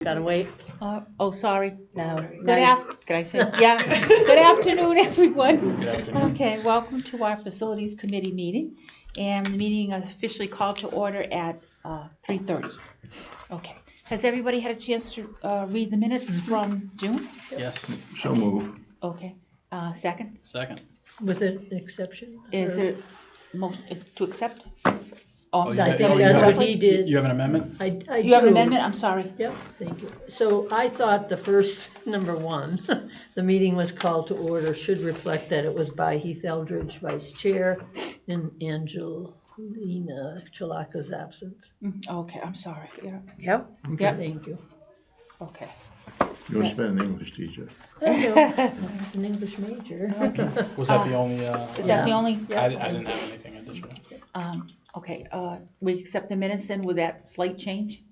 Gotta wait. Oh, sorry. No. Can I say? Yeah. Good afternoon, everyone. Good afternoon. Okay, welcome to our Facilities Committee meeting. And the meeting is officially called to order at 3:30. Okay. Has everybody had a chance to read the minutes from June? Yes. So move. Okay. Second? Second. With an exception? Is or- there motion to accept? Oh, I'm Oh, sorry. I think you that's have- what he did. You have an amendment? I You have an do. amendment? I'm sorry. Yep, thank you. So I thought the first, number one, the meeting was called to order, should reflect that it was by Heath Eldridge, Vice Chair, in Angelina Chalaka's absence. Okay, I'm sorry. Yeah. Yep. Yep. Thank you. Okay. You're an English teacher. I was an English major. Was that the only, Is that the only? I didn't have anything additional. Okay, we accept the minutes then with that slight change?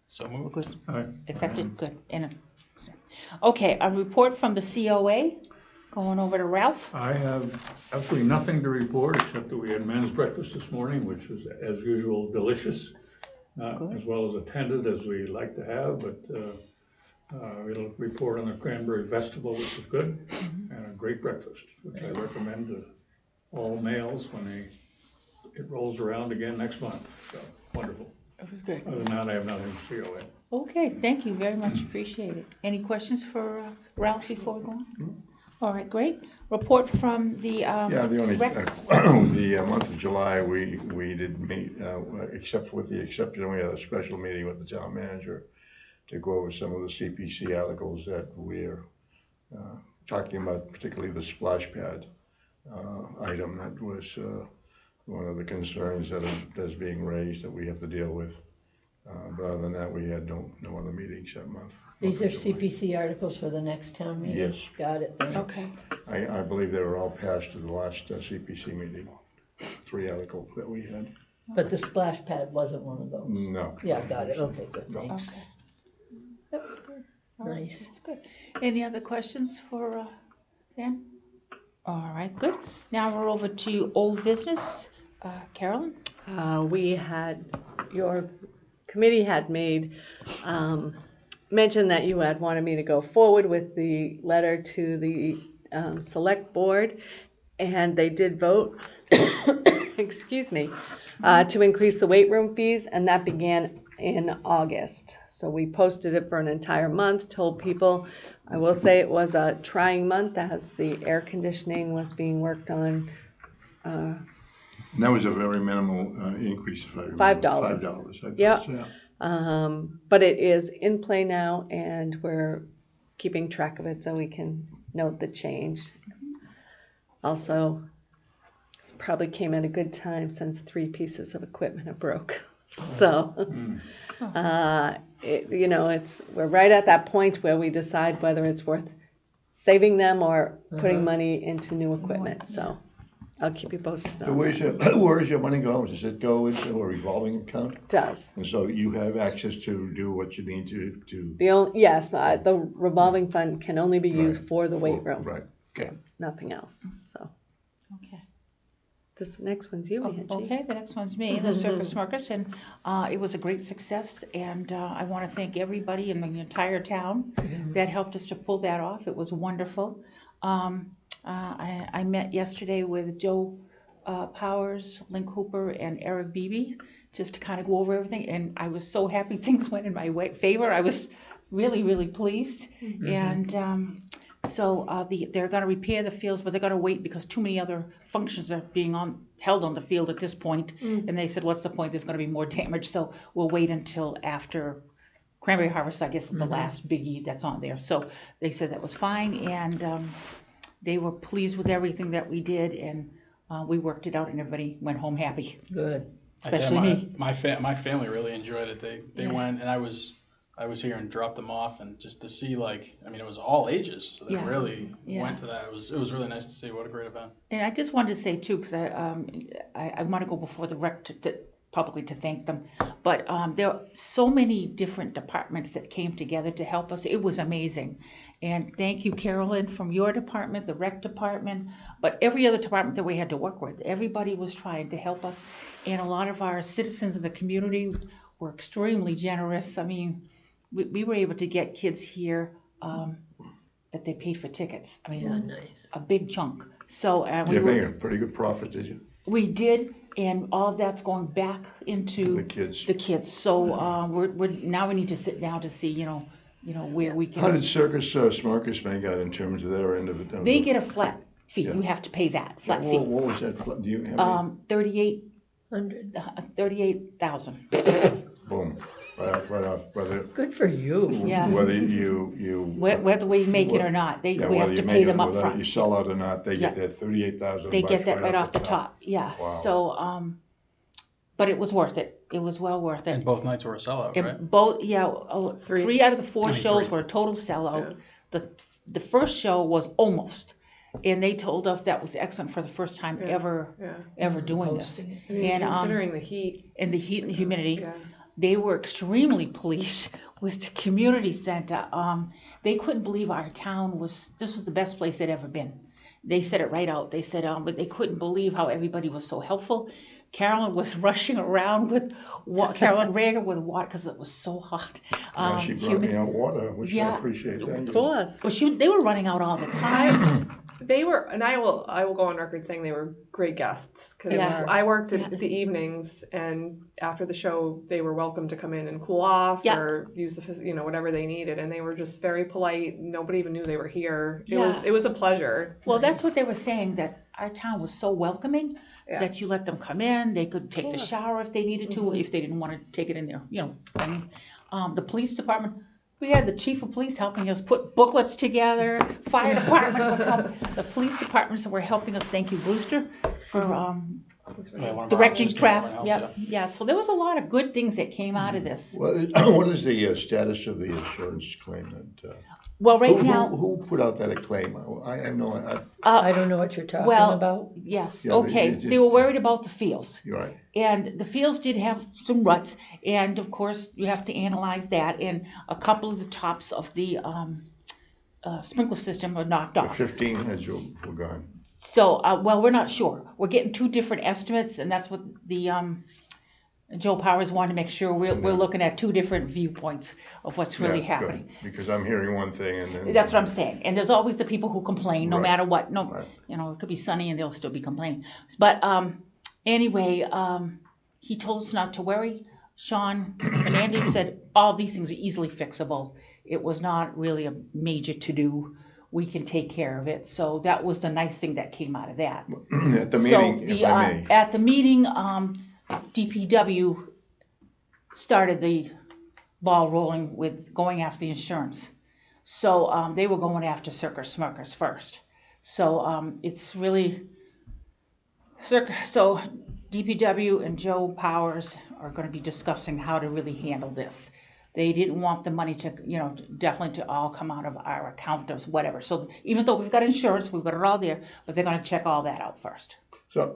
So moved. Good. Aye. Accepted, good. Okay, a report from the COA, going over to Ralph. I have absolutely nothing to report, except that we had men's breakfast this morning, which was, as usual, delicious. Not as well as attended as we like to have, but we'll report on the Cranberry Festival, which is good, and a great breakfast, which I recommend to all males when it rolls around again next month. So, wonderful. It was good. Other than that, I have nothing to COA. Okay, thank you very much, appreciate it. Any questions for Ralph before we go on? All right, great. Report from the, Yeah, the only, rec- the month of July, we did meet, except with the exception, we had a special meeting with the town manager to go over some of the CPC articles that we're talking about, particularly the splash pad item that was one of the concerns that's being raised that we have to deal with. But other than that, we had no other meetings that month. These are month of July. CPC articles for the next town meeting? Yes. Got it, thanks. okay, I believe they were all passed at the last CPC meeting, 3 articles that we had. But the splash pad wasn't one of those? No. Yeah, got it, okay, good, No. thanks. okay. Yep, good. All right, Nice. that's good. Any other questions for Dan? All right, good. Now we're over to old business. Carolyn? Your committee had made mention that you had wanted me to go forward with the letter to the select board, and they did vote, excuse me, to increase the weight room fees, and that began in August. So we posted it for an entire month, told people, I will say it was a trying month as the air conditioning was being worked on. And that was a very minimal increase, if I remember. $5. $5, I think, Yep. yeah. But it is in play now, and we're keeping track of it so we can note the change. Also, probably came at a good time since 3 pieces of equipment are broke. So, we're right at that point where we decide whether it's worth saving them or putting money into new equipment. So, I'll keep you posted So on where's that. your money go? Does it go into a revolving account? It does. And so you have access to do what you need to. The revolving fund can only be used Right. for the weight room. Right, okay. Nothing else. So, Okay. this next one's you, Angie. Okay, the next one's me, the Circus Smirkus, and it was a great success, and I want to thank everybody in the entire town that helped us to pull that off. It was wonderful. I met yesterday with Joe Powers, Link Hooper, and Eric Beebe, just to kind of go over everything, and I was so happy things went in my favor. I was really, really pleased, and so they're going to repair the fields, but they're going to wait because too many other functions are being held on the field at this point. And they said, what's the point? There's going to be more damage. So we'll wait until after Cranberry Harvest, I guess, is the last biggie that's on there. So they said that was fine. And they were pleased with everything that we did. And we worked it out and everybody went home happy. Good. Especially me. My family really enjoyed it. They went, and I was here and dropped them off, and just to see, it was all ages, so they really went to that. It was really nice to see. What a great event. And I just wanted to say too, because I want to go before the rec publicly to thank them. But there are so many different departments that came together to help us. It was amazing. And thank you, Carolyn, from your department, the rec department, but every other department that we had to work with. Everybody was trying to help us. And a lot of our citizens in the community were extremely generous. I mean, we were able to get kids here that they paid for tickets. I mean, Yeah, nice. a big chunk. So You made a pretty good profit, did you? we did, and all of that's going back into The kids. The kids. So we're now we need to sit down to see, you know where we can. How did Circus Smarkus make out in terms of their end of it? They get a flat fee. Yeah. You have to pay that flat What fee. was that? Do you have 38,000. boom, right off, whether Good for you. Yeah. whether you Whether we make it or not, we whether have you to make pay it, them up whether front. you sell out or not, they get Yeah. that 38,000. They get that right off the top. Yeah. Wow. So but it was worth it. It was well worth it. And both nights were a sellout, And right? both, three out of the four I mean, shows three. were a total sellout. The first show was almost, and they told us that was excellent for the first time ever doing this. Hosting it. I mean, And considering the heat. and the heat and the humidity, Yeah. they were extremely pleased with the community center. They couldn't believe our town this was the best place they'd ever been. They said it right out. They said, but they couldn't believe how everybody was so helpful. Carolyn was rushing around with Carolyn Rager with water because it was so hot. She brought me out water, which I Yeah. appreciate. Thank Of you. course. Well, they were running out all the time. They were, and I will go on record saying they were great guests because Yeah. I worked Yeah. at the evenings, and after the show, they were welcome to come in and cool off Yeah. or use the whatever they needed, and they were just very polite. Nobody even knew they were here. Yeah. It was a pleasure. Well, that's what they were saying, that our town was so welcoming Yeah. that you let them come in. They could take the shower if they needed to, if they didn't want to take it in there. I mean, the police department. We had the chief of police helping us put booklets together. Fire department was helping. The police departments were helping us. Thank you, Brewster, for Yeah, one of our directing officers came over traffic. and helped, Yeah. So there was a lot of good things that came out of this. What is the status of the insurance claim? That Well, right now, who put out that claim? I have no. I don't know what you're talking well, about. yes, Yeah, okay. They were worried about the fields. You're right. And the fields did have some ruts, and of course, you have to analyze that, and a couple of the tops of the sprinkler system are knocked The off. 15 heads were gone. So, well, we're not sure. We're getting two different estimates, and that's what the Joe Powers wanted to make sure we're looking at two different viewpoints of what's really Yeah, happening. good, because I'm hearing one thing and then. That's what I'm saying. And there's always the people who complain, no Right. matter what. No, Right. it could be sunny and they'll still be complaining. But anyway, he told us not to worry. Sean Fernandez said all these things are easily fixable. It was not really a major to-do. We can take care of it. So that was the nice thing that came out of that. At the meeting, so if I may. at the meeting, DPW started the ball rolling with going after the insurance. So they were going after Circus Smirkers first. So it's really so DPW and Joe Powers are going to be discussing how to really handle this. They didn't want the money to, definitely to all come out of our account or whatever. So even though we've got insurance, we've got it all there, but they're going to check all that out first. So,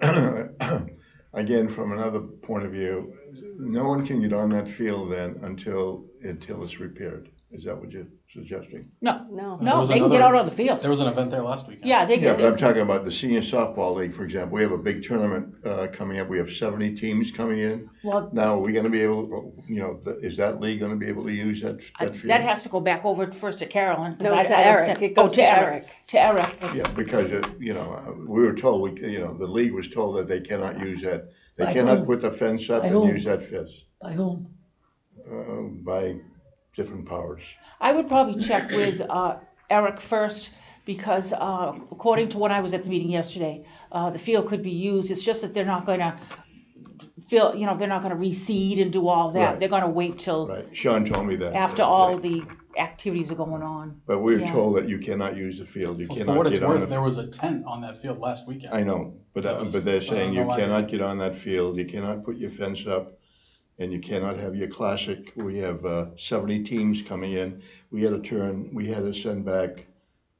again, from another point of view, no one can get on that field then until it's repaired. Is that what you're suggesting? No, No. There was they can get another- out on the fields. There was an event there last weekend. Yeah, they Yeah, can. but I'm talking about the senior softball league, for example. We have a big tournament coming up. We have 70 teams coming in. Well, Now, are we going to be able, is that league going to be able to use that field? that has to go back over first to Carolyn. 'cause No, I to don't Eric. send- It goes to Eric. To Eric. Yeah, because, we were told, the league was told that they cannot use that. They By cannot whom? put the fence up By and whom? use that fence By whom? by different powers. I would probably check with Eric first because according to when I was at the meeting yesterday, the field could be used. It's just that they're not going to they're not going to reseed and do all that. Right. They're going to wait till Right, Sean told me that. after all the activities are going on. But we were Yeah. told that you cannot use the field, you Well, for cannot what it's get on worth, the. there was a tent on that field last weekend. I know, but they're saying you cannot get on that field, you cannot put your fence up, and you cannot have your classic. We have 70 teams coming in. We had to send back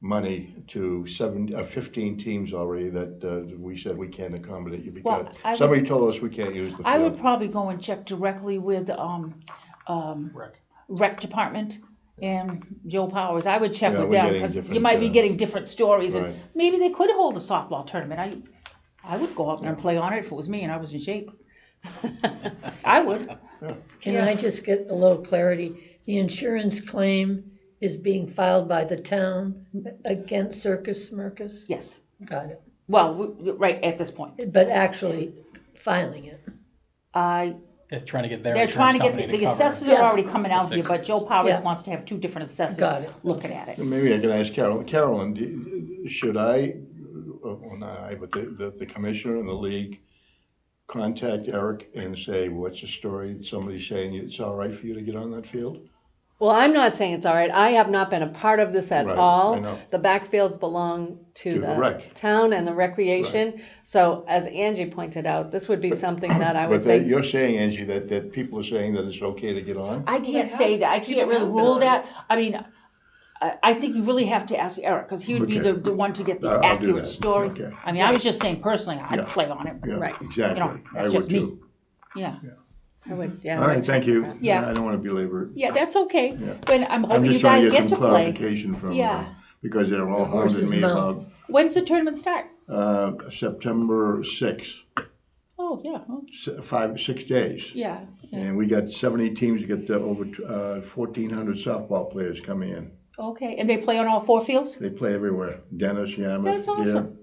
money to 15 teams already that we said we can't accommodate you because Well, I would- somebody told us we can't use the field. I would probably go and check directly with Rick. rec department and Joe Powers. I would check Yeah, with we're them getting because you different, might be getting different stories, right. and maybe they could hold a softball tournament. I would go out there and play on it if it was me and I was in shape. I would. Can I just get a little clarity? the insurance claim is being filed by the town against Circus Smirkus? Yes. Got it. Well, right at this point. But actually filing it. They're trying to get their They're trying insurance to get, company the to cover. assessors are Yeah. already coming out here, fix but it. Joe Powers Yeah. wants to have two different assessors Got it. looking at it. Maybe I can ask Carolyn, should I, well, not I, but the commissioner and the league contact Eric and say, what's the story? Somebody's saying it's all right for you to get on that field? Well, I'm not saying it's all right. I have not been a part of this at Right, all. I know. The backfields belong to To the the rec. town and the recreation. So as Angie pointed out, this would be something that I would But think. you're saying, Angie, that people are saying that it's okay to get on? I can't have- say that, I people can't really have been rule on. that. I mean, I think you really have to ask Eric, because he would be Okay. the one to get the I'll do accurate that. story. Okay. I mean, I was just saying personally, Yeah. I'd play on it. Yeah, Right. exactly. You know, I that's would just me. too. Yeah, I would, yeah. All right, thank you. Yeah. I don't want to belabor it. yeah, that's okay. Yeah. But I'm I'm hoping you just trying guys to get get some to play. clarification from Yeah. them, because they're all The horse's hounding me mouth. When's the tournament start? about September 6th, Oh, yeah, oh, 6 days. yeah, yeah, And we got 70 teams, we got over 1,400 softball players coming in. okay. And they play on all four fields? They play everywhere, Dennis, Yarmouth, That's awesome. here.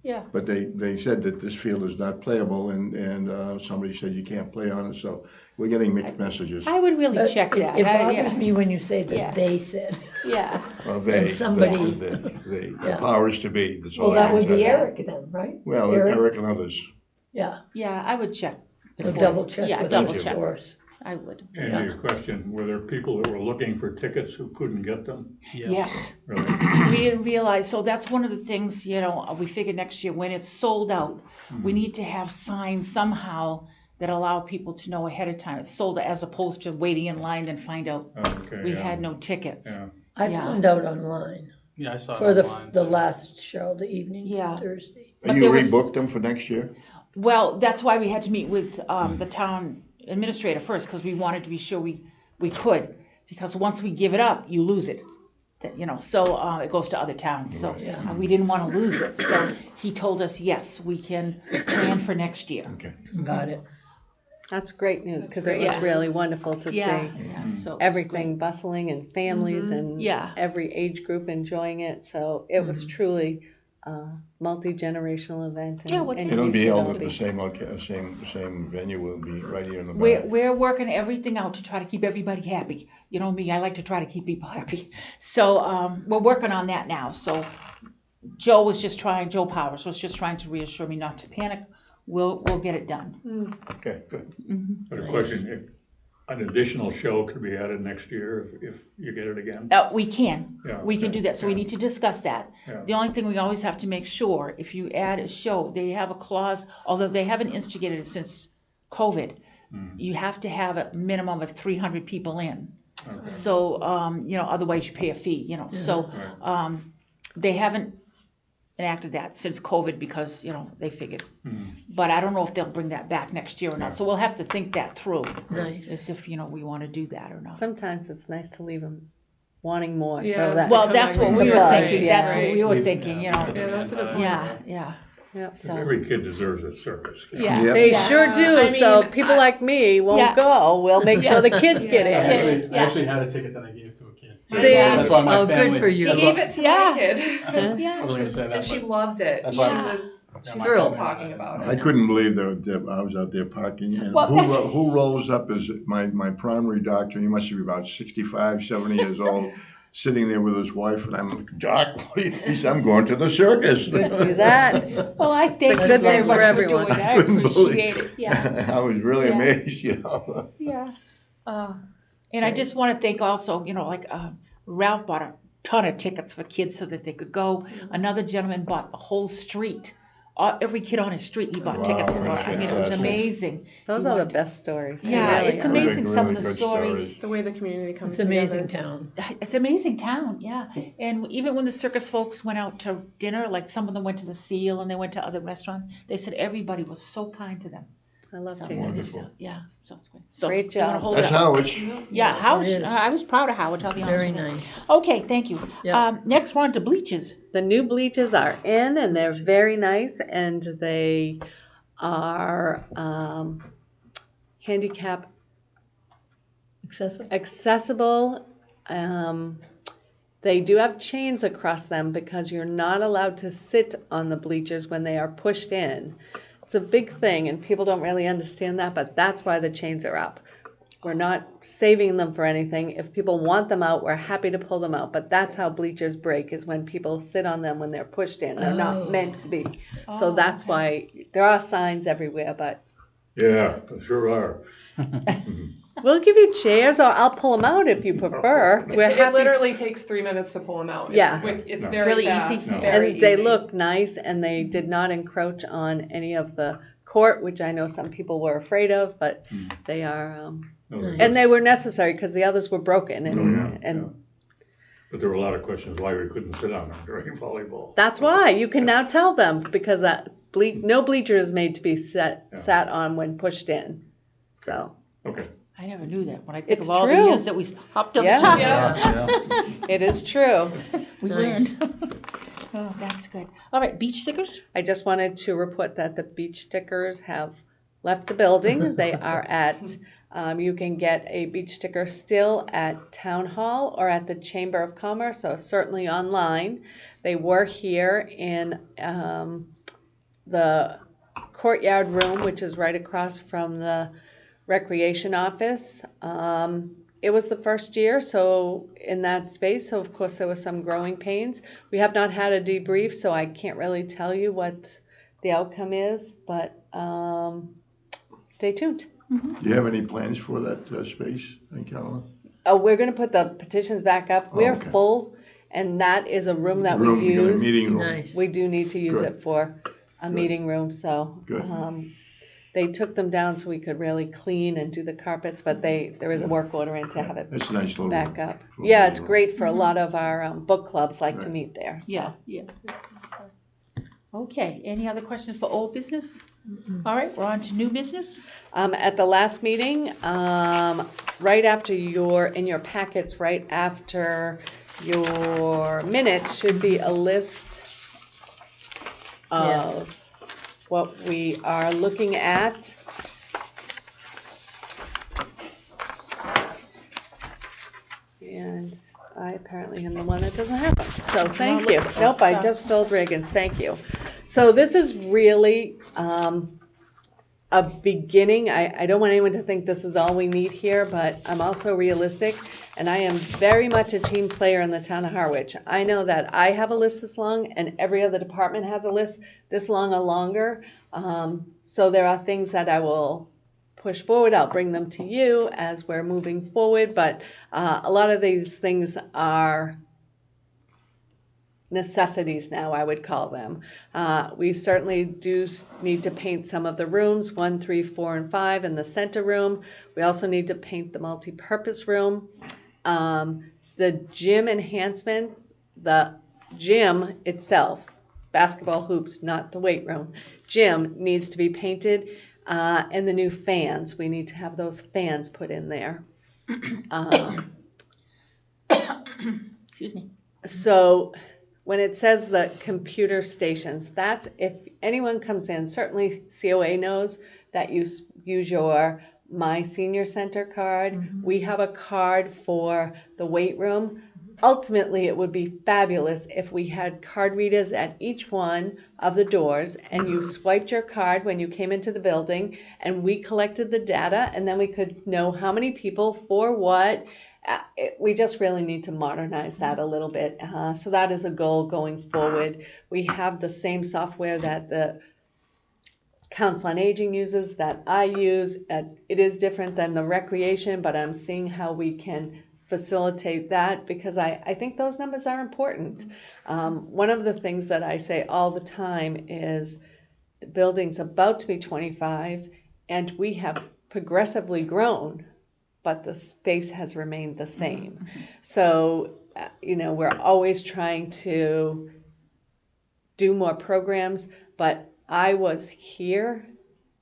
Yeah. But they said that this field is not playable, and somebody said you can't play on it, so we're getting mixed messages. I would really But check that. It I- bothers yeah. me when you say that Yeah. they said. Yeah, Well, And somebody- the Yeah. powers to be, that's all Well, I that can would tell be you. Eric then, right? Well, Eric and others. Yeah, yeah, I would check. so before- double check Yeah, with double the check. source. I would. Andy, a question, were there people that were looking for tickets who couldn't get them? Yeah. Yes. Really? We didn't realize, so that's one of the things, you know, we figured next year, when it's sold out, we need to have signs somehow that allow people to know ahead of time it's sold, as opposed to waiting in line and find out Okay, we yeah. had no tickets. Yeah. I Yeah. found out online Yeah, I saw it for the online. the too. last show, the evening, Yeah. Thursday. But You there was- rebooked them for next year? Well, that's why we had to meet with the town administrator first, because we wanted to be sure we could, because once we give it up, you lose it. That, you know, so it goes to other towns, so we didn't want to lose it. So he told us, yes, we can plan for next year. Okay. Got it. That's great news, because it great was news. really wonderful to Yeah, see yeah, so it was everything bustling and families and Yeah. every age group enjoying it. So it was truly a multi-generational event. And, Yeah, well, and It'll you be should held all at the same venue, will be right here in the We're, back. we're working everything out to try to keep everybody happy. You know me, I like to try to keep people happy. So we're working on that now. So Joe Powers was just trying to reassure me not to panic. We'll get it done. Okay, good. But a question, if an additional show could be added next year if you get it again? We can. Yeah, We can okay, do that. So we yeah. need to discuss that. Yeah. The only thing we always have to make sure, if you add a show, they have a clause, although they haven't instigated it since COVID, you have to have a minimum of 300 people in. Okay. So, you know, otherwise you pay a fee, you know. So they haven't enacted that since COVID because, you know, they figured. But I don't know if they'll bring that back next year or not. So we'll have to think that through. Nice. As if, you know, we want to do that or not. Sometimes it's nice to leave them wanting more. Yeah. So that Well, come that's back what with we were surprise, thinking. yeah. That's what we were thinking, you know. Yeah, that's a good point. Yeah. yeah. So, Every kid deserves a circus. yeah. Yeah. They Yeah. sure do. I So mean, people like me won't Yeah. go. We'll make sure the kids get Yeah. in. I actually had a ticket that I gave to a kid. See? That's why my Oh, good family. for you. He That's gave why, it to Yeah. my kid, Yeah. I wasn't gonna say that. and she but loved it. That's She why- was she's my still family- talking about I it. couldn't believe that I was out there parking, and Well, that's- who rolls up is my primary doctor, he must be about 65, 70 years old, sitting there with his wife, and I'm like, Doc, he said, I'm going to the circus. See that? Well, I thank a you good very thing much for for everyone. doing that. I Couldn't appreciate believe- it. Yeah. I was really Yeah. amazed, you know. Yeah. And I just want to thank also, you know, like Ralph bought a ton of tickets for kids so that they could go. Another gentleman bought the whole street. Every kid on his street, he bought Wow, tickets for. that's I mean, it was fantastic. amazing. Those He are the wanted- best stories. They Yeah, really it's are. amazing some of Really the good stories. The way the community comes It's amazing together. town. It's an amazing town, yeah. And even when the circus folks went out to dinner, like some of them went to the Seal and they went to other restaurants, they said everybody was so kind to them. I love So, to hear it. Wonderful. Yeah, so it's great. So Great they wanna job. hold That's it up. Harwich. Yeah, Howard, It is. I was proud of Howard, I'll be honest Very with you. nice. Okay, thank you. Yeah. Next, we're on to bleachers. The new bleachers are in and they're very nice and they are handicap Accessible? They do have chains across them because you're not allowed to sit on the bleachers when they are pushed in. It's a big thing, and people don't really understand that, but that's why the chains are up. We're not saving them for anything. If people want them out, we're happy to pull them out, but that's how bleachers break, is when people sit on them when they're pushed in. They're not meant to be. So that's why there are signs everywhere, but Yeah, there sure are. we'll give you chairs, or I'll pull them out if you prefer. We're It happy. literally takes 3 minutes to pull them out. Yeah. It's No. very really fast. easy. No. Very And they easy. look nice, and they did not encroach on any of the court, which I know some people were afraid of, but they are, No, there and they was- were necessary because the others were broken, and But there were a lot of questions why we couldn't sit on them during volleyball. that's why you can now tell them, because that no bleacher is made to be sat on when pushed in. So Okay. I never knew that. When I think It's of all true. the years that we hopped on Yeah. the top, Yeah. it is true. we Nice. learned. Oh, that's good. All right, beach stickers? I just wanted to report that the beach stickers have left the building. They are at, you can get a beach sticker still at Town Hall or at the Chamber of Commerce, so certainly online. They were here in the courtyard room, which is right across from the recreation office. It was the first year, so in that space, so of course there was some growing pains. We have not had a debrief, so I can't really tell you what the outcome is, but stay tuned. Do you have any plans for that space, Carolyn? We're going to put the petitions back up. We're okay. full, and that is a room that Room, we you got a use. meeting room? Nice. We do need to use Good. it for a meeting room, so. Good. They took them down so we could really clean and do the carpets, but there is a work order in to have it It's a nice little back room. up. For a Yeah, little it's room. great for a lot of our book clubs like to meet there, so. Yeah. Okay, any other questions for old business? All right, we're on to new business. At the last meeting, right after in your packets, right after your minutes should be a list of what we are looking at. And I apparently am the one that doesn't have them, so thank you. Nope, I just told Riggins, thank you. So this is really a beginning. I don't want anyone to think this is all we need here, but I'm also realistic, and I am very much a team player in the town of Harwich. I know that I have a list this long, and every other department has a list this long or longer. So there are things that I will push forward. I'll bring them to you as we're moving forward, but a lot of these things are necessities now, I would call them. We certainly do need to paint some of the rooms, 1, 3, 4, and 5 in the center room. We also need to paint the multi-purpose room. The gym enhancements, the gym itself, basketball hoops, not the weight room, gym needs to be painted. And the new fans, we need to have those fans put in there. Excuse me. So when it says the computer stations, that's if anyone comes in, certainly COA knows that you use your My Senior Center card. We have a card for the weight room. Ultimately, it would be fabulous if we had card readers at each one of the doors, and you swiped your card when you came into the building, and we collected the data, and then we could know how many people for what. We just really need to modernize that a little bit. So that is a goal going forward. We have the same software that the Council on Aging uses, that I use. It is different than the recreation, but I'm seeing how we can facilitate that, because I think those numbers are important. One of the things that I say all the time is the building's about to be 25, and we have progressively grown, but the space has remained the same. So, we're always trying to do more programs, but I was here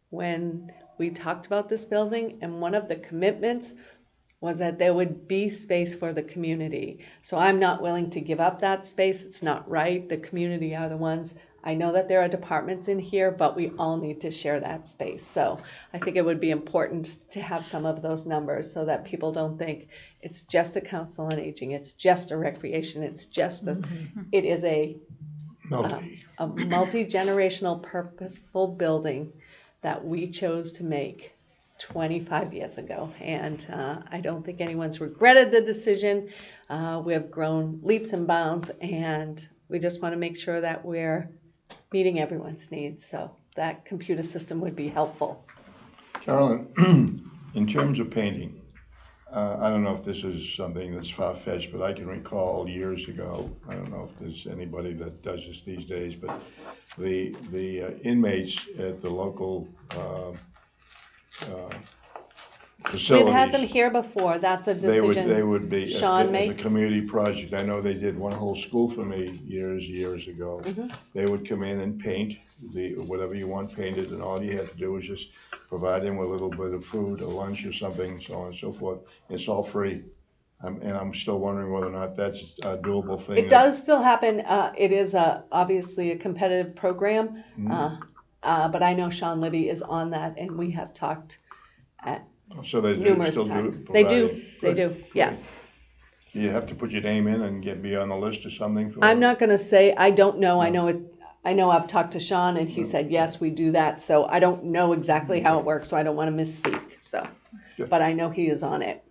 when we talked about this building, and one of the commitments was that there would be space for the community. So I'm not willing to give up that space. It's not right. The community are the ones I know that there are departments in here, but we all need to share that space. So I think it would be important to have some of those numbers so that people don't think it's just a council on aging, it's just a recreation, it's just a, it is a multi-generational purposeful building that we chose to make 25 years ago. And I don't think anyone's regretted the decision. We have grown leaps and bounds, and we just want to make sure that we're meeting everyone's needs. So that computer system would be helpful. Carolyn, in terms of painting, I don't know if this is something that's far-fetched, but I can recall years ago, I don't know if there's anybody that does this these days, but the inmates at the local facilities. We've had them here before. That's a They decision would be, Sean as a makes. community project, I know they did one whole school for me years ago. They would come in and paint whatever you want painted, and all you had to do was just provide them with a little bit of food, a lunch or something, so on and so forth. It's all free. And I'm still wondering whether or not that's a doable thing. It does still happen. It is obviously a competitive program, but I know Sean Libby is on that, and we have talked at So they do numerous still times. do They providing. do, yes. You have to put your name in and be on the list or something? I'm not gonna say, I don't know, I know I've talked to Sean and he said, yes, we do that, so I don't know exactly how it works, so I don't wanna misspeak, so. Yeah. But I know he is on it.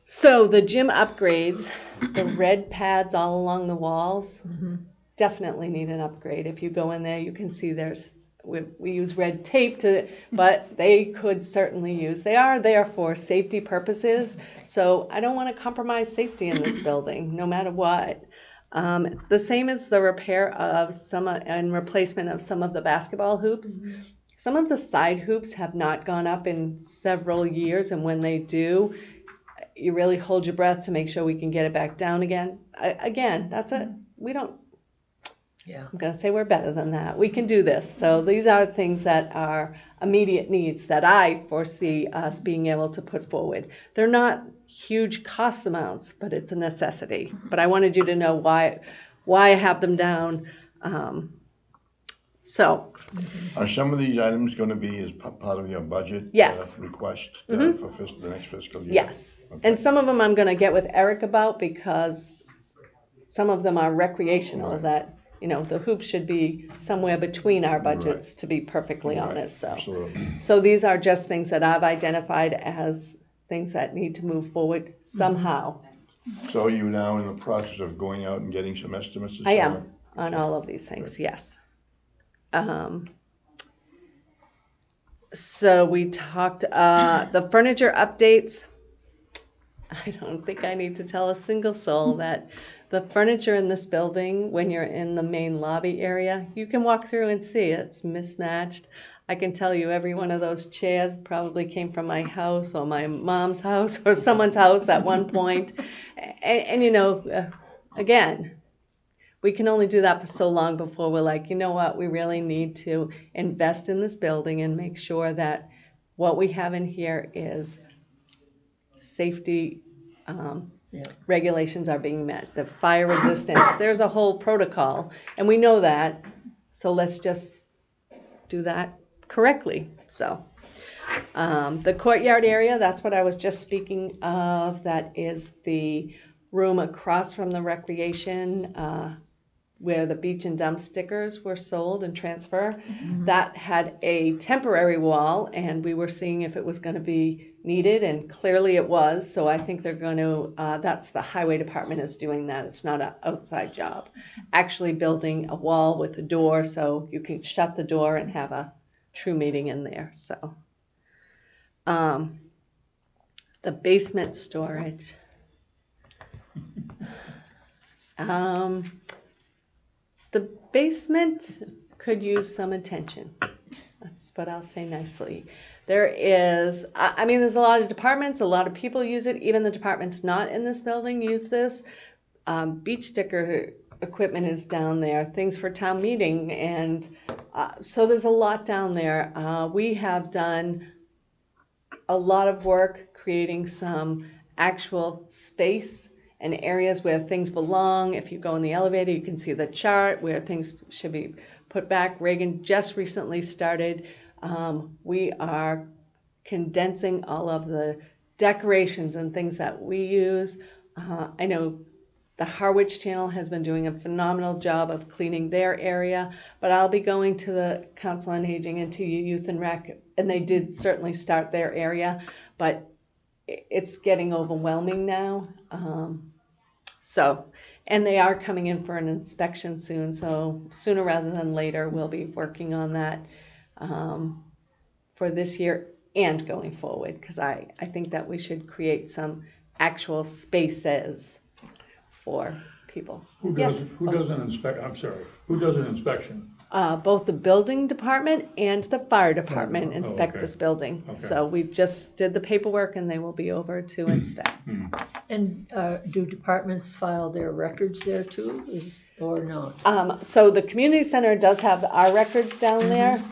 So the gym upgrades, the red pads all along the walls, definitely need an upgrade. If you go in there, you can see we use red tape but they could certainly use, they are there for safety purposes, so I don't want to compromise safety in this building, no matter what. The same as the repair of and replacement of some of the basketball hoops. Some of the side hoops have not gone up in several years, and when they do, you really hold your breath to make sure we can get it back down again. I'm going to say we're better than that. We can do this. So these are things that are immediate needs that I foresee us being able to put forward. They're not huge cost amounts, but it's a necessity. But I wanted you to know why I have them down. Are some of these items going to be as part of your budget Yes. request for the next fiscal year? Yes. Okay. And some of them I'm going to get with Eric about, because some of them are recreational that, the hoops should be somewhere between our budgets, to be perfectly honest. So these are just things that I've identified as things that need to move forward somehow. So are you now in the process of going out and getting some estimates? I am on all of these things, yes. So we talked, the furniture updates. I don't think I need to tell a single soul that the furniture in this building, when you're in the main lobby area, you can walk through and see it's mismatched. I can tell you every one of those chairs probably came from my house or my mom's house or someone's house at one point. And again, we can only do that for so long before we're like, you know what, we really need to invest in this building and make sure that what we have in here is safety regulations are being met. The fire resistance, there's a whole protocol, and we know that, so let's just do that correctly. So the courtyard area, that's what I was just speaking of. That is the room across from the recreation where the beach and dump stickers were sold and transfer. That had a temporary wall, and we were seeing if it was going to be needed, and clearly it was. So I think they're going to, that's the highway department is doing that. It's not an outside job. Actually building a wall with a door so you can shut the door and have a true meeting in there. So the basement storage. The basement could use some attention. That's what I'll say nicely. There's a lot of departments, a lot of people use it. Even the departments not in this building use this. Beach sticker equipment is down there, things for town meeting, and so there's a lot down there. We have done a lot of work creating some actual space and areas where things belong. If you go in the elevator, you can see the chart where things should be put back. Reagan just recently started. We are condensing all of the decorations and things that we use. I know the Harwich channel has been doing a phenomenal job of cleaning their area, but I'll be going to the Council on Aging and to Youth and Rec, and they did certainly start their area, but it's getting overwhelming now. And they are coming in for an inspection soon, so sooner rather than later, we'll be working on that for this year and going forward, because I think that we should create some actual spaces for people. Who does an inspection? Both the building department and the fire department inspect okay. this building. Okay. So we just did the paperwork and they will be over to inspect. And do departments file their records there too, or not? So the community center does have our records down there.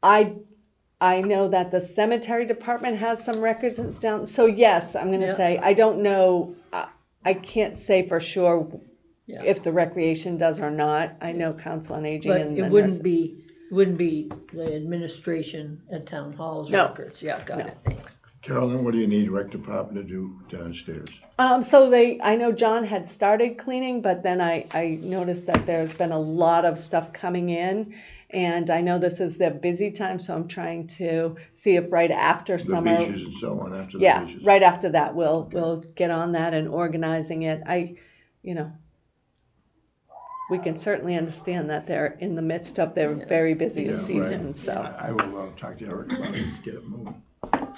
I know that the cemetery department has some records down. So yes, I'm going to say, I don't know, I can't say for sure if the recreation does or not. I know Council on Aging But and it the wouldn't nurses. be the administration at town hall's No. records. Yeah, got it, thanks. Carolyn, what do you need rec department to do downstairs? So I know John had started cleaning, but then I noticed that there's been a lot of stuff coming in. And I know this is their busy time, so I'm trying to see if right after The summer. beaches and so on after the beaches? Right after that, we'll get on that and organizing it. We can certainly understand that they're in the midst of their very busy Yeah, season, right. so. I will talk to Eric about it and get it moving.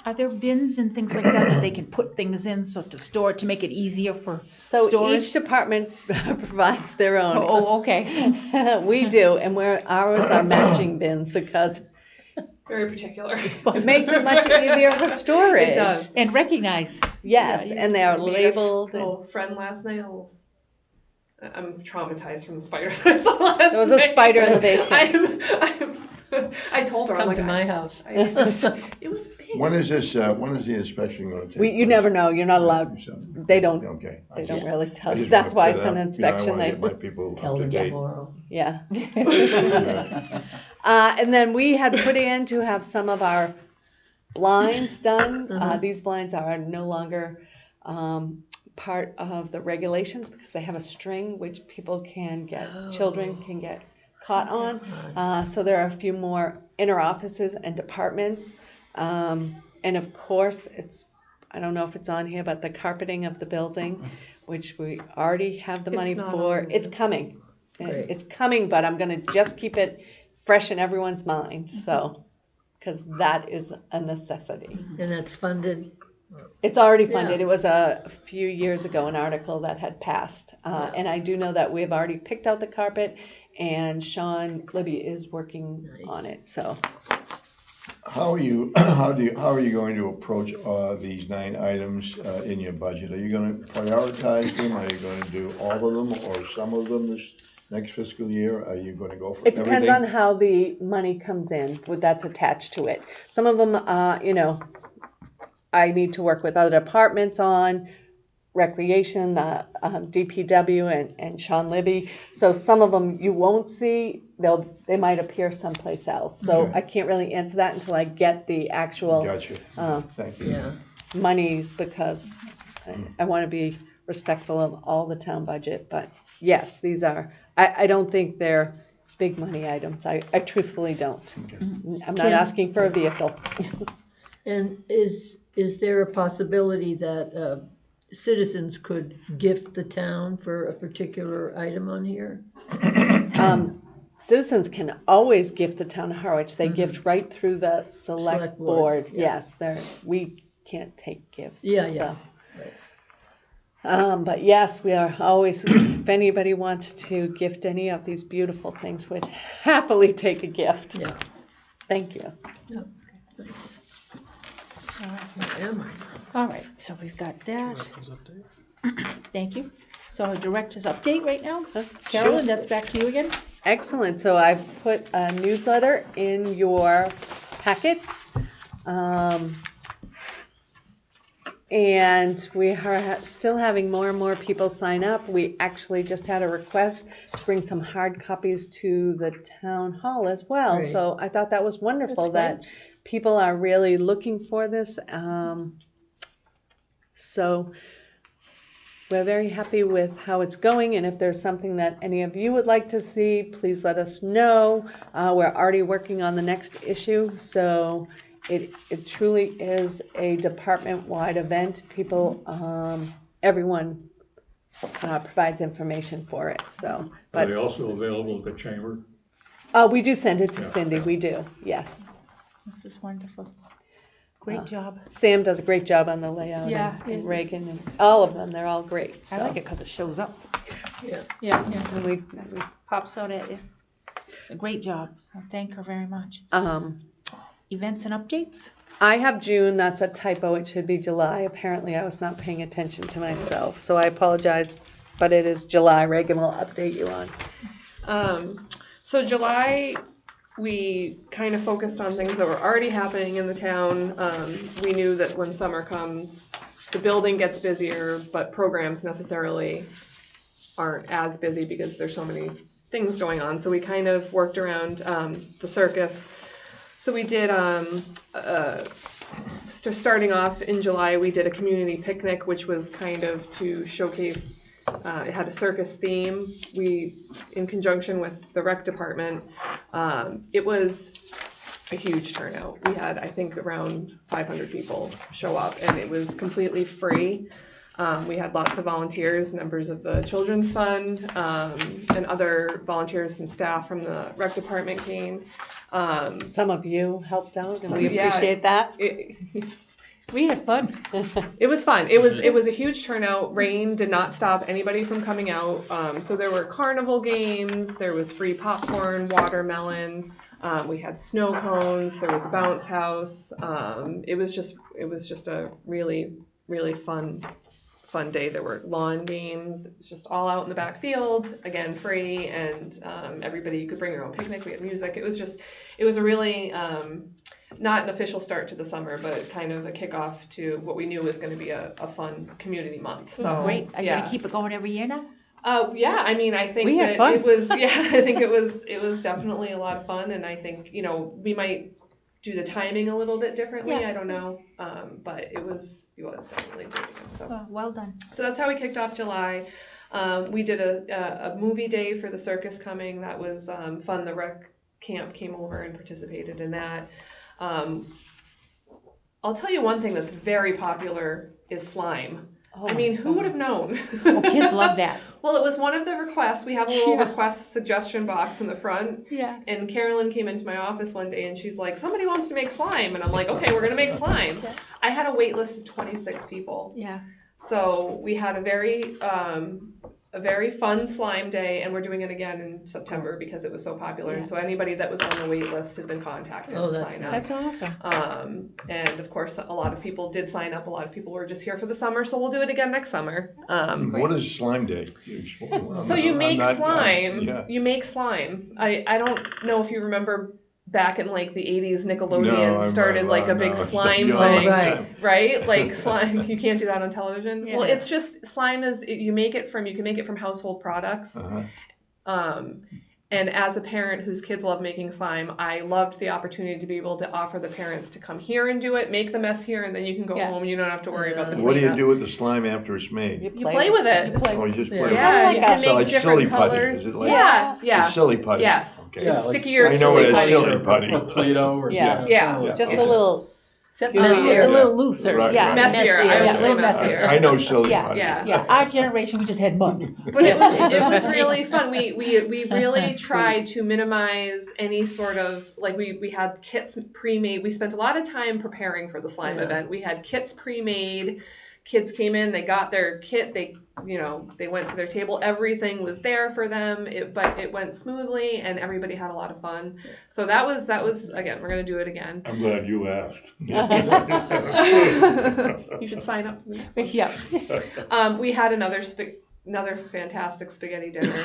Are there bins and things like that they can put things in so to store it to make it easier for So storage? each department provides their own. Oh, okay. We do, and ours are matching bins because Very particular. it makes it much easier for storage. It does. And recognize. Yes, Yeah, and they are We had labeled. A little friend last night. I'm traumatized from the spider that I saw last night. There was a spider in the basement. I told her, I'm Come like, to my house. it was big. When is the inspection gonna take place? You never know. You're not allowed. They don't. Okay. They don't really tell I you. just That's wanna why put it's it an up. inspection. I wanna They get my people Tell up to them date. tomorrow. Yeah. And then we had put in to have some of our blinds done. These blinds are no longer part of the regulations because they have a string which people can get, children can get caught on. So there are a few more inner offices and departments. And of course, I don't know if it's on here, but the carpeting of the building, which we already have the money It's not for. on It's coming. Great. It's coming, but I'm going to just keep it fresh in everyone's mind. So, because that is a necessity. And that's funded. It's already funded. Yeah. It was a few years ago, an article that had passed. And I do know that we've already picked out the carpet, and Sean Libby is working on it. So, How are you going to approach these 9 items in your budget? Are you gonna prioritize them? Are you gonna do all of them or some of them this next fiscal year? Are you gonna go for it everything? depends on how the money comes in, what that's attached to it. Some of them, I need to work with other departments on, recreation, the DPW and Sean Libby. So some of them you won't see, they might appear someplace else. So Okay. I can't really answer that until I get the actual Gotcha. Thank you. Yeah. monies, because I want to be respectful of all the town budget. But yes, these are, I don't think they're big money items. I truthfully don't. I'm not asking for a vehicle. And is there a possibility that citizens could gift the town for a particular item on here? Citizens can always gift the town of Harwich. They gift right through the select Select board, board. yeah. Yes, we can't take gifts. Yeah, so. yeah. Right. But yes, we are always, if anybody wants to gift any of these beautiful things, would happily take a gift. Yeah. Thank you. Where am I? All right, so we've got that. Director's update. Thank you. So our director's update right now. Carolyn, that's back to you again. Excellent. So I've put a newsletter in your packets. And we are still having more and more people sign up. We actually just had a request to bring some hard copies to the town hall as well. Right. So I thought that was wonderful That's that people are really looking for this. So we're very happy with how it's going, and if there's something that any of you would like to see, please let us know. We're already working on the next issue, so it truly is a department-wide event. People, everyone provides information for it, so. Are But they also available at the chamber? we do send it to Yeah. Cindy, we do, yes. This is wonderful. Great job. Sam does a great job on the layout, Yeah, and it is. Reagan, and all of them, they're all great, so. I like it because it shows up. Yeah. Yeah, And we, pops out at you. A great job. So thank her very much. Events and updates? I have June, that's a typo, it should be July. Apparently I was not paying attention to myself, so I apologize, but it is July. Reagan will update you on. So July, we kind of focused on things that were already happening in the town. We knew that when summer comes, the building gets busier, but programs necessarily aren't as busy because there's so many things going on. So we kind of worked around the circus. So we did, starting off in July, we did a community picnic, which was kind of to showcase, it had a circus theme. We, in conjunction with the rec department, it was a huge turnout. We had, I think, around 500 people show up, and it was completely free. We had lots of volunteers, members of the Children's Fund, and other volunteers, some staff from the rec department came. Some of you helped out, and we Yeah. appreciate that. We had fun. It was fun. It was a huge turnout. Rain did not stop anybody from coming out. So there were carnival games. There was free popcorn, watermelon. We had snow cones. There was a bounce house. It was just a really, really fun day. There were lawn games. It was just all out in the back field, again free, and everybody could bring their own picnic. We had music. It was a really not an official start to the summer, but kind of a kickoff to what we knew was going to be a fun community month. It was great. Are you yeah. gonna keep it going every year now? Yeah, I mean, I think We had that fun. it was. Yeah, I think it was definitely a lot of fun, and I think we might do the timing a little bit differently. Yeah. I don't know, but it was definitely doing it. So. Oh, well done. So that's how we kicked off July. We did a movie day for the circus coming. That was fun. The rec camp came over and participated in that. I'll tell you one thing that's very popular is slime. Oh, I mean, who would have known? Oh, kids love that. Well, it was one of the requests. We have a little Yeah. request suggestion box in the front. Yeah. And Carolyn came into my office one day and she's like, somebody wants to make slime. And I'm like, okay, we're going to make slime. Yeah. I had a wait list of 26 people. Yeah. So we had a very fun slime day, and we're doing it again in September because it was so popular. Yeah. And so anybody that was on the wait list has been contacted Oh, to that's sign up. That's awesome. And of course, a lot of people did sign up. A lot of people were just here for the summer, so we'll do it again next summer. What is Slime Day? So you make slime. Yeah. You make slime. I don't know if you remember back in like the 80s, Nickelodeon No, started like a big no, slime no, thing, right. right? Like slime. You can't do that on television. Yeah. Well, it's just slime is you can make it from household products. Uh-huh. And as a parent whose kids love making slime, I loved the opportunity to be able to offer the parents to come here and do it, make the mess here, and then you can go Yeah. home and you don't have to worry about the What do you cleanup. do with the slime after it's made? You play with it. You play. Oh, you just play Yeah. with it? Yeah, you can So make like different silly putty, colors. is it like- Yeah. It's silly putty? Yes. Okay. Yeah, It's like stickier. I know it is silly silly putty. putty. Or Play-Doh or Yeah. something. Yeah. Something like Just that. a little, Except Yeah. messier. A little looser. Right, Yeah. right. Messier. I Messier. would Yeah, say little messier. I know silly Yeah. putty. Yeah. Yeah. Our generation, we just had mud. But it was really fun. We really tried to minimize any sort of like we had kits pre-made. We spent a lot of time preparing for the slime event. We had kits pre-made. Kids came in, they got their kit, they went to their table, everything was there for them, but it went smoothly and everybody had a lot of fun. So that was again, we're gonna do it again. I'm glad you asked. You should sign up for the next one. Yeah. We had another fantastic spaghetti dinner.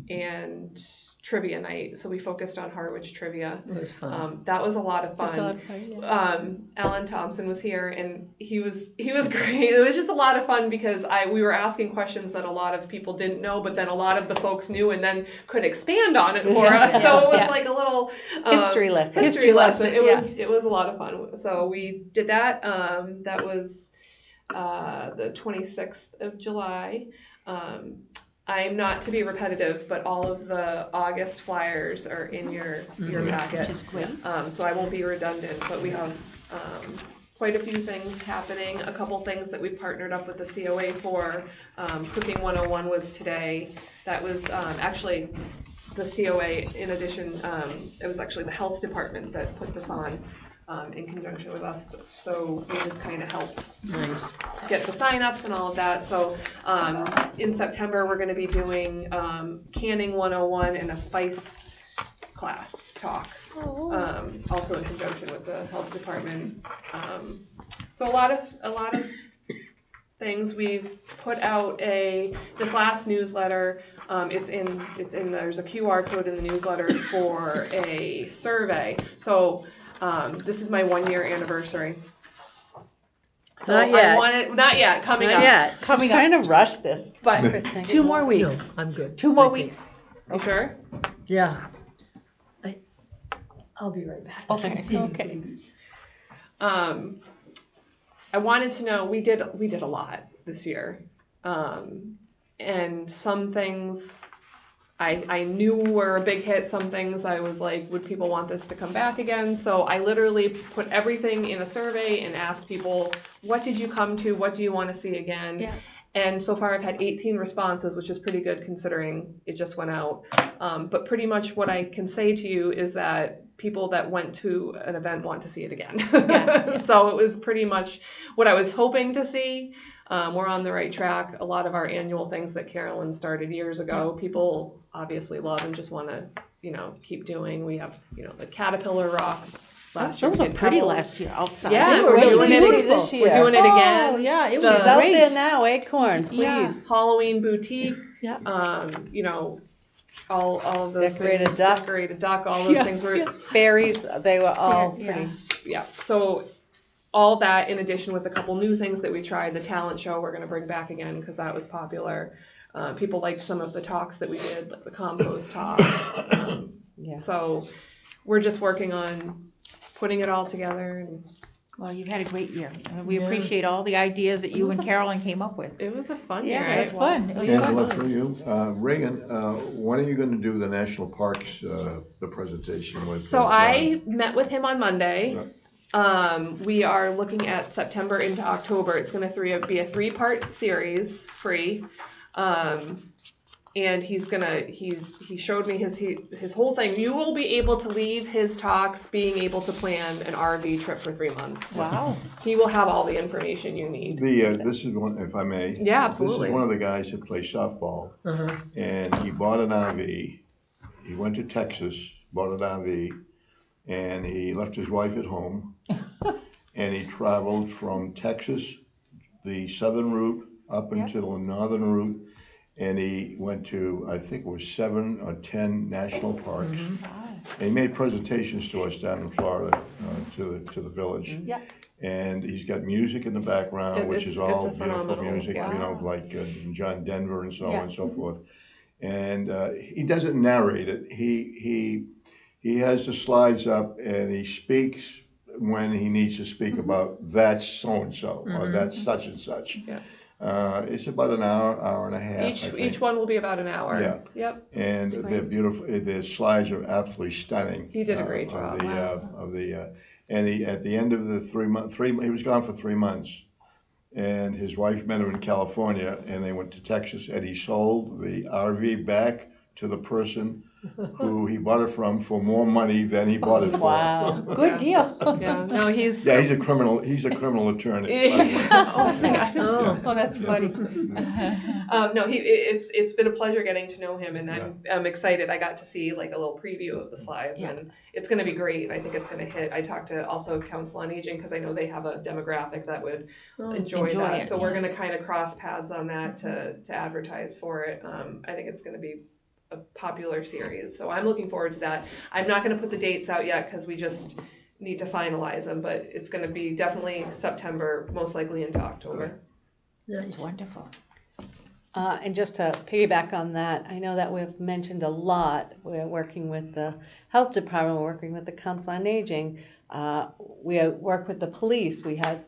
and trivia night. So we focused on Harwich trivia. It was fun. That was a lot of That's a lot fun. of fun, yeah. Alan Thompson was here, and he was great. It was just a lot of fun because we were asking questions that a lot of people didn't know, but then a lot of the folks knew and then could expand on it for us. So it was like a little History lesson. History lesson. Yeah. It was a lot of fun. So we did that. That was the 26th of July. I'm not to be repetitive, but all of the August flyers are in your packet. Which is great. So I won't be redundant, but we have quite a few things happening. A couple things that we partnered up with the COA for. Cooking 101 was today. That was actually the COA, in addition, it was actually the health department that put this on in conjunction with us. So we just kind of helped get the signups and all of that. So in September, we're going to be doing Canning 101 and a spice class talk, also in conjunction with the health department. So a lot of things. We've put out this last newsletter. It's in there's a QR code in the newsletter for a survey. So this is my 1 year anniversary. So Not yet. Not yet, coming up. Yeah, she's trying to rush this. But 2 more No, weeks. I'm good. 2 more I think- weeks. you sure? Yeah. I'll be right back. Okay, okay. I wanted to know, we did a lot this year. And some things I knew were a big hit. Some things I was like, would people want this to come back again? So I literally put everything in a survey and asked people, what did you come to? What do you want to see again? Yeah. And so far I've had 18 responses, which is pretty good considering it just went out. But pretty much what I can say to you is that people that went to an event want to see it again. Yeah. So it was pretty much what I was hoping to see. We're on the right track. A lot of our annual things that Carolyn started years ago, people obviously love and just want to, keep doing. We have, the Caterpillar Rock. Last year Those we were did pretty Pebbles. last year outside. Yeah, They we're really doing it beautiful. this year. We're doing it again. Oh, yeah, it The- was She's out great. there now, Acorn, Yeah. please. Halloween boutique. Yeah. All of those Decorated things. duck. Decorated duck. All those Yeah, things were. yeah. Fairies, they were all Yeah. pretty. Yeah. So all that in addition with a couple new things that we tried. The talent show we're going to bring back again because that was popular. People liked some of the talks that we did, like the compost talk. Yeah. So we're just working on putting it all together, and Well, you've had a great year. We Yeah. appreciate all the ideas that you and Carolyn came up with. it was a fun Yeah, year. it was fun. It was Angela, fun. through you, Reagan, when are you gonna do the national parks, the presentation with? So John? I met with him on Monday. We are looking at September into October. It's going to be a 3-part series, free. And he showed me his whole thing. You will be able to leave his talks being able to plan an RV trip for 3 months. Wow. He will have all the information you need. This is one, if I may. Yeah, absolutely. This is one of the guys that plays softball, and he bought an RV. He went to Texas, bought an RV, and he left his wife at home, and he traveled from Texas, the southern route, up until the northern route, and he went to, I think it was 7 or 10 national parks. And he made presentations to us down in Florida, to the village. Yeah. And he's got music in the background, which is all it's a beautiful phenomenal- music, wow. like John Denver and so on Yeah. and so forth. And he doesn't narrate it. He has the slides up and he speaks when he needs to speak about that's so-and-so or that's such and such. Yeah. It's about an hour and a half, I think. Each one will be about an hour. Yeah. Yep. And they're beautiful. The slides are absolutely stunning. He did a great job. And he at the end of the 3 month, he was gone for 3 months, and his wife met him in California, and they went to Texas, and he sold the RV back to the person who he bought it from for more money than he bought it for. Wow. Good deal. Yeah. No, he's. Yeah, he's a criminal attorney. by the way. Oh, Oh, that's funny. No, it's been a pleasure getting to know him, and I'm excited. I got to see like a little preview of the slides, and it's going to be great. I think it's going to hit. I talked to also Council on Aging because I know they have a demographic that would enjoy that. it, So we're going to kind of cross paths on that to advertise for it. I think it's going to be a popular series. So I'm looking forward to that. I'm not going to put the dates out yet because we just need to finalize them, but it's going to be definitely September, most likely into October. That's wonderful. And just to piggyback on that, I know that we've mentioned a lot, we're working with the health department, we're working with the council on aging, we work with the police, we have,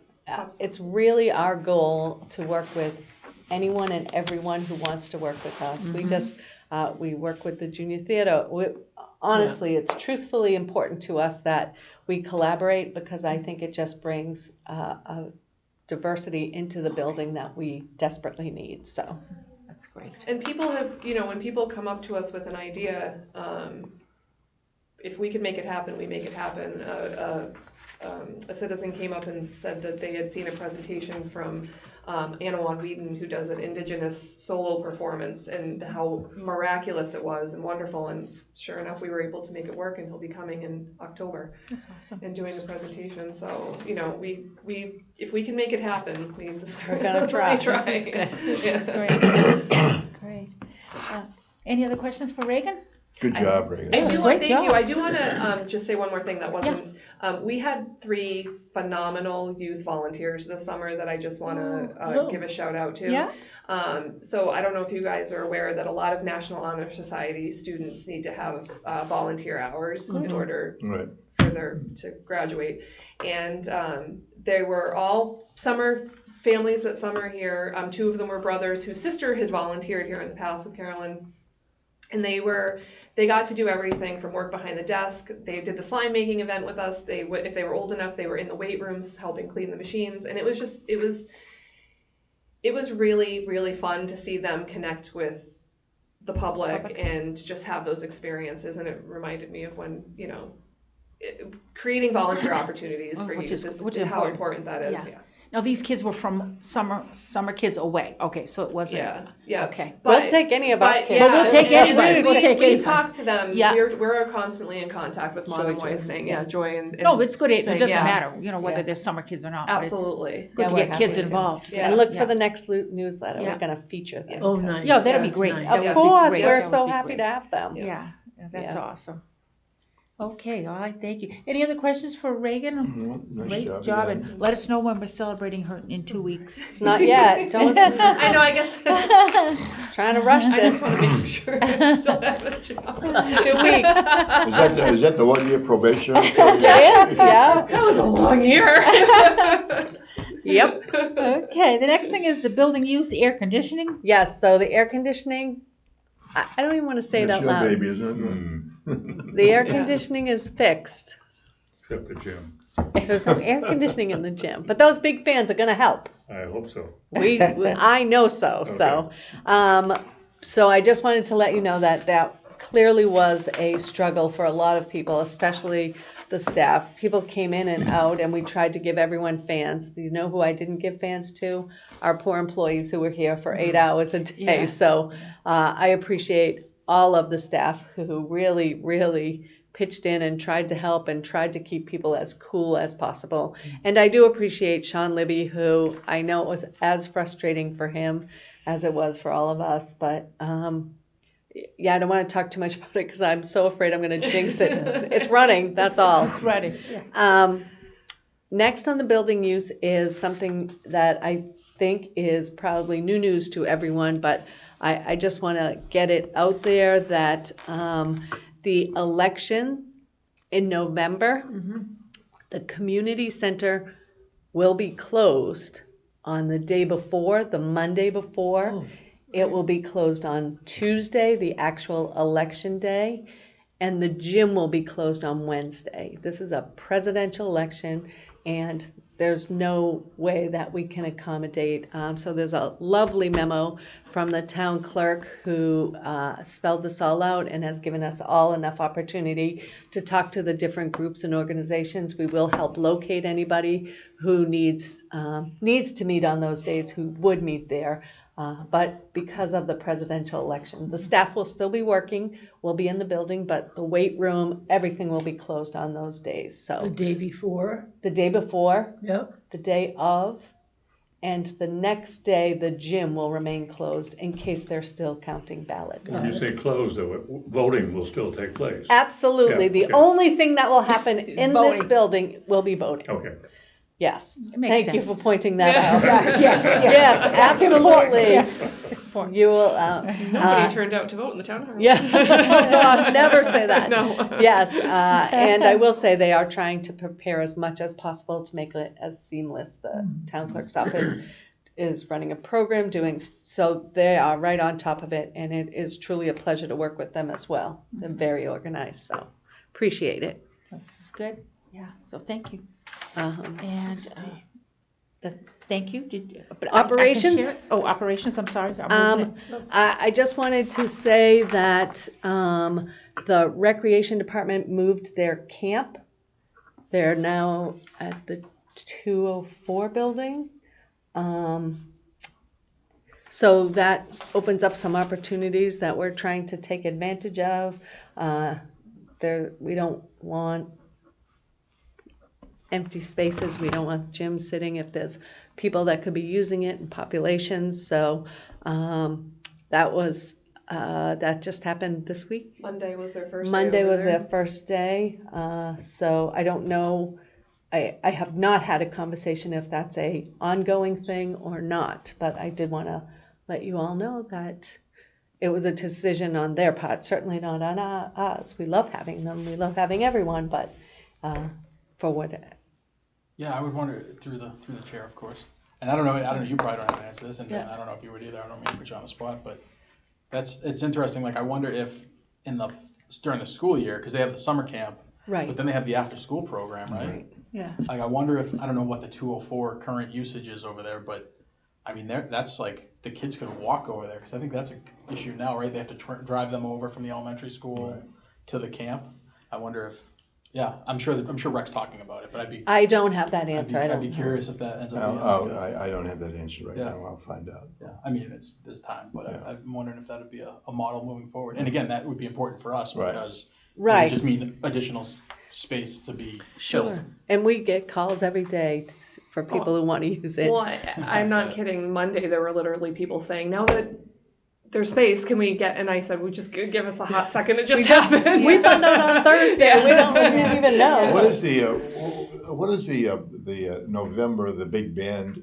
it's really our goal to work with anyone and everyone who wants to work with us. We just, we work with the junior theater. Honestly, it's truthfully important to us that we collaborate, because I think it just brings a diversity into the building that we desperately need, so. That's great. And people have, when people come up to us with an idea, if we can make it happen, we make it happen. A citizen came up and said that they had seen a presentation from Anawag Whedon, who does an indigenous solo performance, and how miraculous it was and wonderful. And sure enough, we were able to make it work, and he'll be coming in October. That's awesome. And doing the presentation. So, we if we can make it happen, We're gonna try. Yeah. Great. Any other questions for Reagan? Good job, Reagan. I do want, Great thank you. job. I do want to just say one more thing that wasn't. We had 3 phenomenal youth volunteers this summer that I just want to give a shout out to. Yeah. So I don't know if you guys are aware that a lot of National Honor Society students need to have volunteer hours in order for to graduate, and they were all summer families that summer here. 2 of them were brothers whose sister had volunteered here in the past with Carolyn, and they got to do everything from work behind the desk. They did the slime making event with us. If they were old enough, they were in the weight rooms helping clean the machines, and it was really, really fun to see them connect with the public and just have those experiences. And it reminded me of when, creating volunteer opportunities for youth is how important that is. Yeah. Now, these kids were from summer kids away. Okay, so it wasn't. Yeah. Okay. We'll take any of our kids. But we'll take anybody. We'll take we anybody. talk to them. Yeah. We're constantly in contact with Mom and Joy saying, Joy and No, it's good. It saying, doesn't matter, whether they're summer kids or not. but it's Absolutely. Good to we're get kids happy to. involved. Yeah. And look for the next newsletter, Yeah. we're gonna feature them. Oh, nice. Yeah, that'd be That's great. nice. That would Of be course, great. we're That so would be happy great. to have them. Yeah, that's Yeah. awesome. Okay, all right, thank you. Any other questions for Reagan? Nice Great job. and let us know when we're celebrating her in 2 weeks. It's not yet, don't, I know, I guess. trying to rush I just this. want to make sure I still have a job. 2 weeks. Is that the 1 year probation? It is, yeah. That was a long year. Yep. Okay, the next thing is the building use air conditioning. Yes, so the air conditioning, I don't even want to say it That's out your loud. baby, isn't it? The air conditioning is fixed. Except the gym. There's no air conditioning in the gym, but those big fans are going to help. I hope so. I know so. So I just wanted to let you know that clearly was a struggle for a lot of people, especially the staff. People came in and out, and we tried to give everyone fans. You know who I didn't give fans to? Our poor employees who were here for 8 hours a day. Yeah. So I appreciate all of the staff who really, really pitched in and tried to help and tried to keep people as cool as possible. And I do appreciate Sean Libby, who I know it was as frustrating for him as it was for all of us. But I don't want to talk too much about it because I'm so afraid I'm going to jinx it. It's running, that's all. It's ready. Next on the building use is something that I think is probably new news to everyone, but I just want to get it out there that the election in November, the community center will be closed on the day before, the Monday before. Oh. It will be closed on Tuesday, the actual election day, and the gym will be closed on Wednesday. This is a presidential election, and there's no way that we can accommodate. So there's a lovely memo from the town clerk who spelled this all out and has given us all enough opportunity to talk to the different groups and organizations. We will help locate anybody who needs to meet on those days, who would meet there. But because of the presidential election, the staff will still be working, will be in the building, but the weight room, everything will be closed on those days. The So day before, the day before, yep. the day of, and the next day the gym will remain closed in case they're still counting ballots. When you say closed, though, voting will still take place. Absolutely. Yeah, The okay. only thing that will happen in this Voting. building will be voting. Okay. Yes. It makes Thank you sense. for pointing that out. Yes, Yes, absolutely. It's important. You will. Nobody turned out to vote in the town hall. Yeah. Gosh, never say that. No. Yes, and I will say they are trying to prepare as much as possible to make it as seamless. The town clerk's office is running a program so they are right on top of it, and it is truly a pleasure to work with them as well. They're very organized, so appreciate it. This is good. Yeah. So thank you. Um, And thank you. But Operations? I can share it. Oh, operations. I'm sorry. I'm losing it. I just wanted to say that the recreation department moved their camp. They're now at the 204 building. So that opens up some opportunities that we're trying to take advantage of. We don't want empty spaces. We don't want gyms sitting if there's people that could be using it in populations. So that just happened this week. Monday was their first. Monday day over was there. their first day. So I don't know. I have not had a conversation if that's a ongoing thing or not, but I did want to let you all know that it was a decision on their part, certainly not on us. We love having them. We love having everyone, but for what? Yeah, I would wonder through the chair, of course. And I don't know. You probably don't have an answer to this, and Yeah. I don't know if you would either. I don't mean to put you on the spot, but it's interesting. Like I wonder if during the school year, because they have the summer camp, Right. but then they have the after school program, right? Yeah. Like I wonder if I don't know what the 204 current usage is over there, but I mean that's like the kids could walk over there because I think that's an issue now, right? They have to drive them over from the elementary school to the camp. I wonder if, yeah, I'm sure Rex talking about it, but I don't have that answer. I'd be curious if that ends up being. I don't have that answer right now. I'll find out. Yeah, I mean there's time, but I'm wondering if that would be a model moving forward. And again, that would be important for us because it would just mean additional space to be filled. And we get calls every day for people who want to use it. Well, I'm not kidding. Monday there were literally people saying, "Now that there's space, can we get?" And I said, "We just give us a hot second. It just happened." We found out on Thursday. We didn't even know. What is the November, the big band,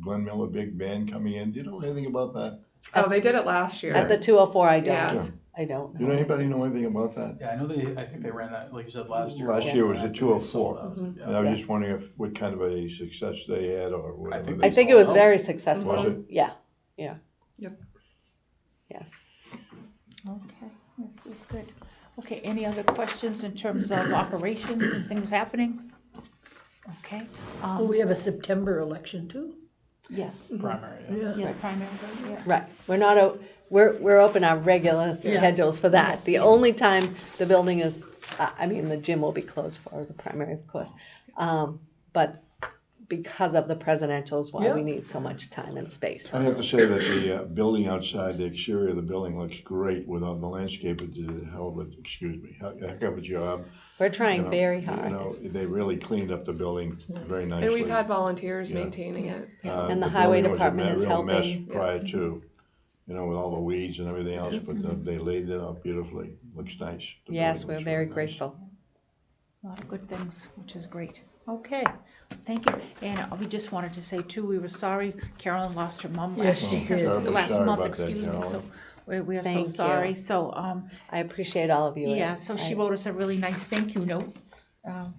Glenn Miller big band coming in? Do you know anything about that? Oh, they did it last year. At the 204, I don't. Yeah. I don't Do know. anybody know anything about that? Yeah, I think they ran that, like you said, last year. Last year was at 204. Sold out. Yeah. And I was just wondering what kind of a success they had or whatever. I think it was very successful. Was it? Yeah. Yep. Yes. Okay, this is good. Okay, any other questions in terms of operations and things happening? Okay. Well, we have a September election too. Yes. Primary, Yeah, the primary, yeah. Right. We're open our regular schedules for that. The only time the building is, the gym will be closed for the primary, of course. But because of the presidentials, why we need so much time and space. I have to say that the building outside, the exterior of the building looks great without the landscape. It did a heck of a job. We're trying very hard. They really cleaned up the building very nicely. And we've had volunteers maintaining it. And the highway building was a department is real mess helping. prior to, with all the weeds and everything else, but they laid it out beautifully. Looks nice. The Yes, building we're looks very nice. grateful. A lot of good things, which is great. Okay, thank you. And we just wanted to say too, we were sorry Carolyn lost her mom Yes, last she year, did. last Sorry month, about that, excuse me. So Carolyn. we are so Thank sorry. you. So, I appreciate all of you. yeah, so she wrote us a really nice thank you note.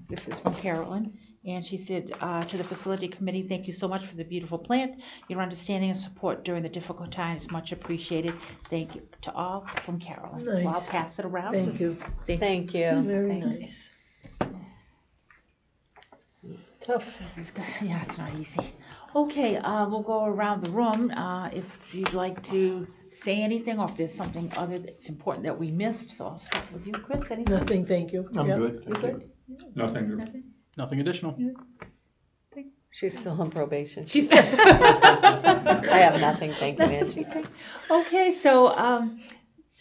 This is from Carolyn. And she said, to the facility committee, thank you so much for the beautiful plant. Your understanding and support during the difficult times, much appreciated. Thank you to all from Carolyn. So I'll Nice. pass it around. Thank you. Thank you. Very Thanks. nice. Tough. This is good. Yeah, it's not easy. Okay, we'll go around the room. If you'd like to say anything, or if there's something other that's important that we missed. So I'll start with you, Chris. Anything? Nothing, thank you. I'm Yep. good, thank you. Nothing. Nothing additional. She's still on probation. She's I have nothing. Thank you, Angie. okay. So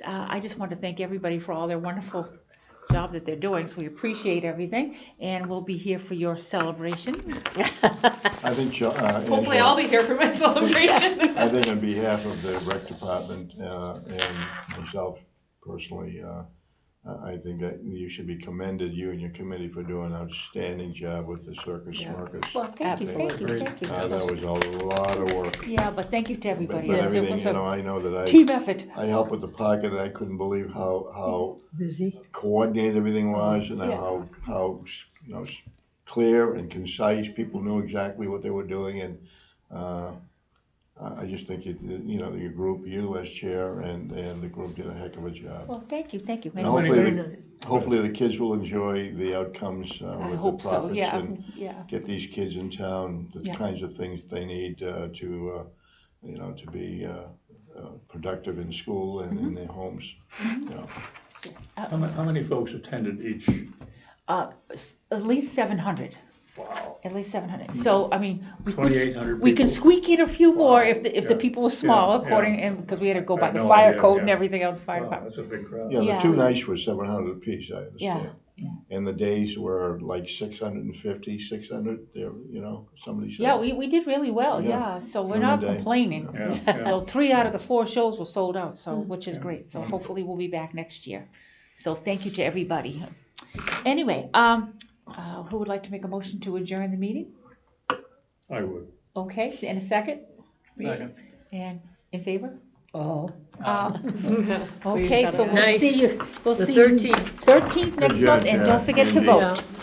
I just want to thank everybody for all their wonderful job that they're doing, so we appreciate everything, and we'll be here for your celebration. I think, Hopefully, I'll be here for my celebration. I think on behalf of the rec department, and myself personally, I think that you should be commended, you and your committee, for doing an outstanding job with the Circus Smarkers. Well, thank you, thank you, thank you. That was a lot of work. Yeah, but thank you to everybody. But It everything, was you know, a I know that team effort. I helped with the pocket, and I couldn't believe how Busy. coordinated everything was, and Yeah. how, you know, clear and concise, people knew exactly what they were doing, and, I just think you know, your group, you as chair, and the group did a heck of a job. Well, thank you, thank you. And many- hopefully the kids will enjoy the outcomes I with hope the so, profits, yeah, and yeah. get these kids in town the Yeah. kinds of things they need to, you know, to be productive in school and in their homes. You know. How many folks attended each? At least 700. Wow. At least 700. So, I mean, we could, 2,800 we could people. squeak in a few more Wow. if the Yeah. people were small, Yeah, according, yeah. and because we had to go I by had the no fire idea, code and yeah. everything else, fire Wow, department. that's a big crowd. Yeah, the Yeah. two nights were 700 apiece, I Yeah, understand. yeah. And the days were like 650, 600, there, you know, somebody said. Yeah, we did really well, Yeah. yeah, so we're On not the day. complaining. Yeah, yeah. So 3 out of the 4 shows were sold out, so, which is Yeah. great, so Wonderful. hopefully we'll be back next year. So thank you to everybody. Anyway, who would like to make a motion to adjourn the meeting? I would. Okay, in a second? Second. And in favor? Oh, Okay, shut so up. we'll Nice. see you, we'll the see you 13th. 13th next job, month, and Jack. don't forget to Indeed. vote. Yeah.